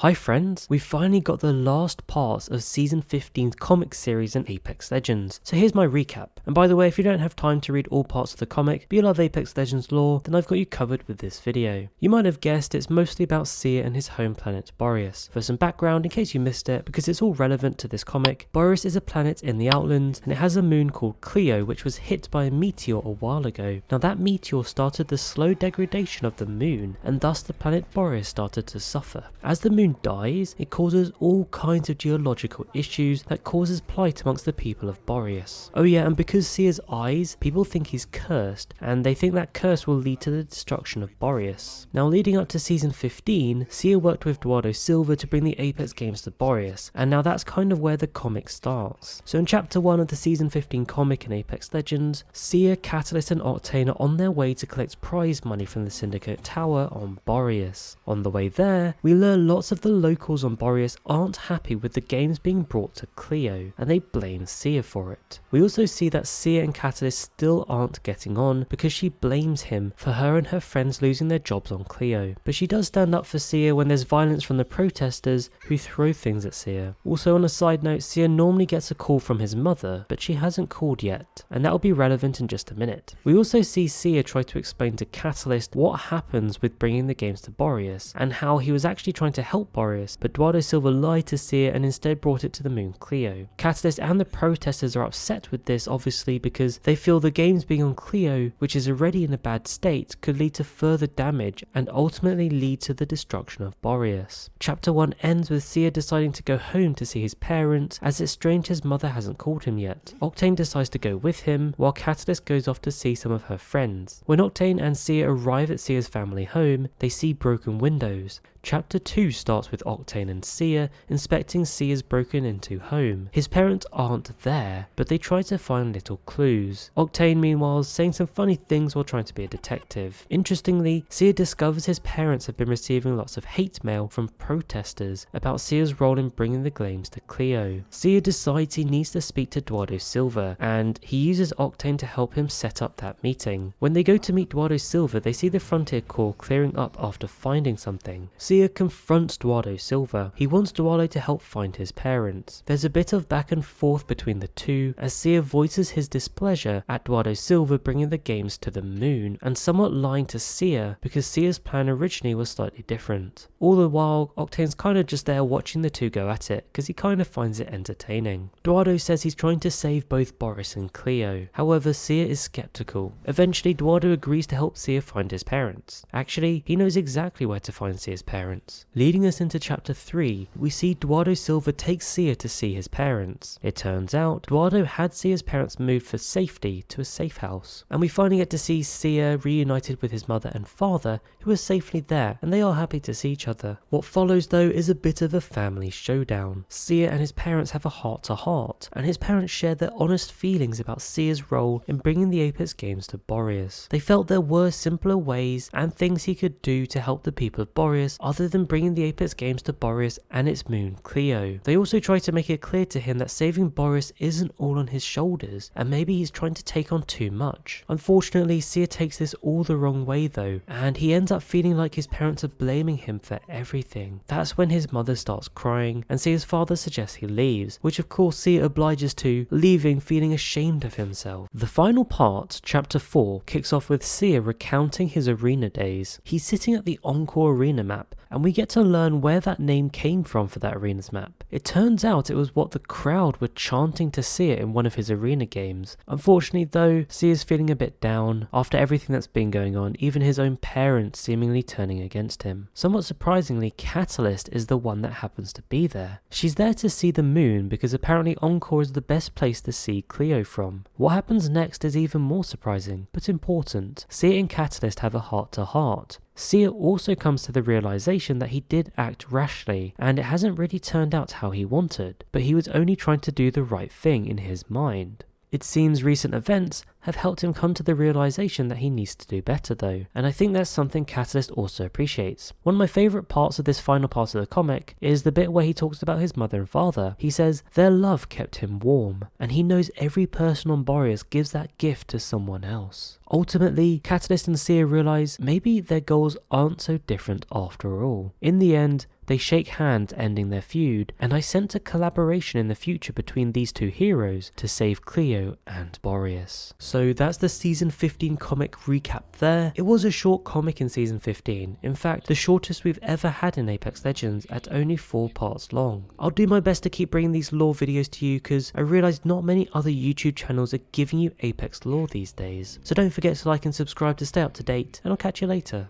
Hi friends, we finally got the last parts of Season 15's comic series in Apex Legends, so here's my recap. And by the way, if you don't have time to read all parts of the comic, but you love Apex Legends lore, then I've got you covered with this video. You might have guessed it's mostly about Seer and his home planet Borius. For some background, in case you missed it, because it's all relevant to this comic, Borius is a planet in the Outlands, and it has a moon called Clio, which was hit by a meteor a while ago. Now that meteor started the slow degradation of the moon, and thus the planet Borius started to suffer. As the moon dies, it causes all kinds of geological issues that causes plight amongst the people of Borius. Oh yeah, and because Seer's eyes, people think he's cursed, and they think that curse will lead to the destruction of Borius. Now leading up to Season 15, Seer worked with Eduardo Silva to bring the Apex games to Borius, and now that's kind of where the comic starts. So in chapter 1 of the Season 15 comic in Apex Legends, Seer, Catalyst and Octane are on their way to collect prize money from the Syndicate Tower on Borius. On the way there, we learn lots of the locals on Borius aren't happy with the games being brought to Clio, and they blame Seer for it. We also see that Seer and Catalyst still aren't getting on because she blames him for her and her friends losing their jobs on Clio, but she does stand up for Seer when there's violence from the protesters who throw things at Seer. Also on a side note, Seer normally gets a call from his mother, but she hasn't called yet, and that'll be relevant in just a minute. We also see Seer try to explain to Catalyst what happens with bringing the games to Borius, and how he was actually trying to help Borius, but Eduardo Silva lied to Seer and instead brought it to the moon Clio. Catalyst and the protesters are upset with this obviously because they feel the games being on Clio, which is already in a bad state, could lead to further damage and ultimately lead to the destruction of Borius. Chapter 1 ends with Seer deciding to go home to see his parents, as it's strange his mother hasn't called him yet. Octane decides to go with him, while Catalyst goes off to see some of her friends. When Octane and Seer arrive at Seer's family home, they see broken windows. Chapter 2 starts with Octane and Seer inspecting Seer's broken into home. His parents aren't there, but they try to find little clues. Octane meanwhile is saying some funny things while trying to be a detective. Interestingly, Seer discovers his parents have been receiving lots of hate mail from protesters about Seer's role in bringing the games to Clio. Seer decides he needs to speak to Eduardo Silva, and he uses Octane to help him set up that meeting. When they go to meet Eduardo Silva, they see the Frontier Corps clearing up after finding something. Seer confronts Eduardo Silva. He wants Eduardo to help find his parents. There's a bit of back and forth between the two, as Seer voices his displeasure at Eduardo Silva bringing the games to the moon, and somewhat lying to Seer because Seer's plan originally was slightly different. All the while, Octane's kind of just there watching the two go at it because he kind of finds it entertaining. Eduardo says he's trying to save both Borius and Clio. However, Seer is skeptical. Eventually, Eduardo agrees to help Seer find his parents. Actually, he knows exactly where to find Seer's parents. Leading us into chapter 3, we see Eduardo Silva take Seer to see his parents. It turns out, Eduardo had Seer's parents moved for safety to a safe house, and we finally get to see Seer reunited with his mother and father, who are safely there, and they are happy to see each other. What follows though is a bit of a family showdown. Seer and his parents have a heart-to-heart, and his parents share their honest feelings about Seer's role in bringing the Apex games to Borius. They felt there were simpler ways and things he could do to help the people of Borius other than bringing the Apex games to Borius and its moon Clio. They also try to make it clear to him that saving Borius isn't all on his shoulders, and maybe he's trying to take on too much. Unfortunately, Seer takes this all the wrong way though, and he ends up feeling like his parents are blaming him for everything. That's when his mother starts crying, and Seer's father suggests he leaves, which of course Seer obliges to, leaving feeling ashamed of himself. The final part, chapter 4, kicks off with Seer recounting his arena days. He's sitting at the Encore arena map, and we get to learn where that name came from for that arena's map. It turns out it was what the crowd were chanting to Seer in one of his arena games. Unfortunately though, Seer's feeling a bit down after everything that's been going on, even his own parents seemingly turning against him. Somewhat surprisingly, Catalyst is the one that happens to be there. She's there to see the moon because apparently Encore is the best place to see Clio from. What happens next is even more surprising, but important. Seer and Catalyst have a heart-to-heart. Seer also comes to the realization that he did act rashly, and it hasn't really turned out how he wanted, but he was only trying to do the right thing in his mind. It seems recent events have helped him come to the realization that he needs to do better though, and I think that's something Catalyst also appreciates. One of my favourite parts of this final part of the comic is the bit where he talks about his mother and father. He says their love kept him warm, and he knows every person on Borias gives that gift to someone else. Ultimately, Catalyst and Seer realize maybe their goals aren't so different after all. In the end, they shake hands ending their feud, and I sense a collaboration in the future between these two heroes to save Cleo and Borius. So that's the season 15 comic recap there. It was a short comic in season 15, in fact the shortest we've ever had in Apex Legends at only 4 parts long. I'll do my best to keep bringing these lore videos to you because I realise not many other YouTube channels are giving you Apex lore these days. So don't forget to like and subscribe to stay up to date, and I'll catch you later.